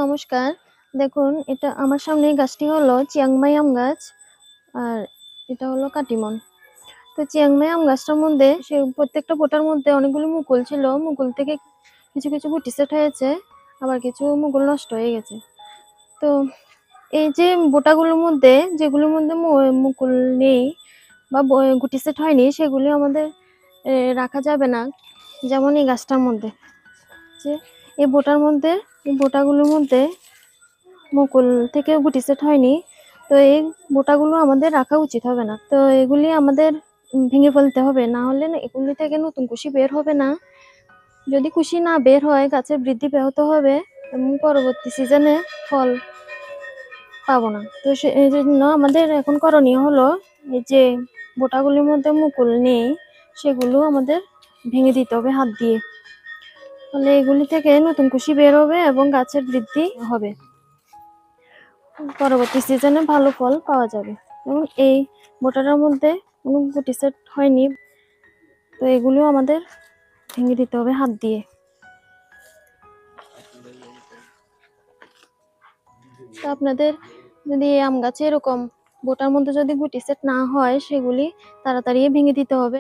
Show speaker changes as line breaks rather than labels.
নমস্কার। দেখুন এটা আমার সামনে এই গাছটি হলো চিয়াংমাই আম গাছ। আর এটা হলো কাটিমন। তো চিয়াংমাই আম গাছটার মধ্যে প্রত্যেকটা বোটার মধ্যে অনেকগুলো মুকুল ছিল। মুকুল থেকে কিছু গুটি সেট হয়েছে, আবার কিছু মুকুল নষ্ট হয়ে গেছে। তো এই যে বোটাগুলোর মধ্যে যেগুলোর মধ্যে মুকুল নেই বা গুটি সেট হয়নি সেগুলি আমাদের রাখা যাবে না। যেমন এই গাছটার মধ্যে যে এই বোটাগুলোর মধ্যে মুকুল থেকে গুটি সেট হয়নি, তো এই বোটাগুলো আমাদের রাখা উচিত হবে না। তো এগুলি আমাদের ভেঙে ফেলতে হবে, না হলে এগুলি থেকে নতুন কুশি বের হবে না। যদি কুশি না বের হয় গাছের বৃদ্ধি ব্যাহত হবে এবং পরবর্তী সিজনে ফল পাবো না। তো এই জন্য আমাদের এখন করণীয় হলো এই যে বোটাগুলির মধ্যে মুকুল নেই সেগুলো আমাদের ভেঙে দিতে হবে হাত দিয়ে। ফলে এগুলি থেকে নতুন কুশি বের হবে এবং গাছের বৃদ্ধি হবে, পরবর্তী সিজনে ভালো ফল পাওয়া যাবে। এবং এই বোটাটার মধ্যে কোনো গুটি সেট হয়নি, তো এগুলো আমাদের ভেঙে দিতে হবে হাত দিয়ে। তো আপনাদের যদি আম গাছে এরকম বোটার মধ্যে যদি গুটি সেট না হয় সেগুলি তাড়াতাড়ি ভেঙে দিতে হবে।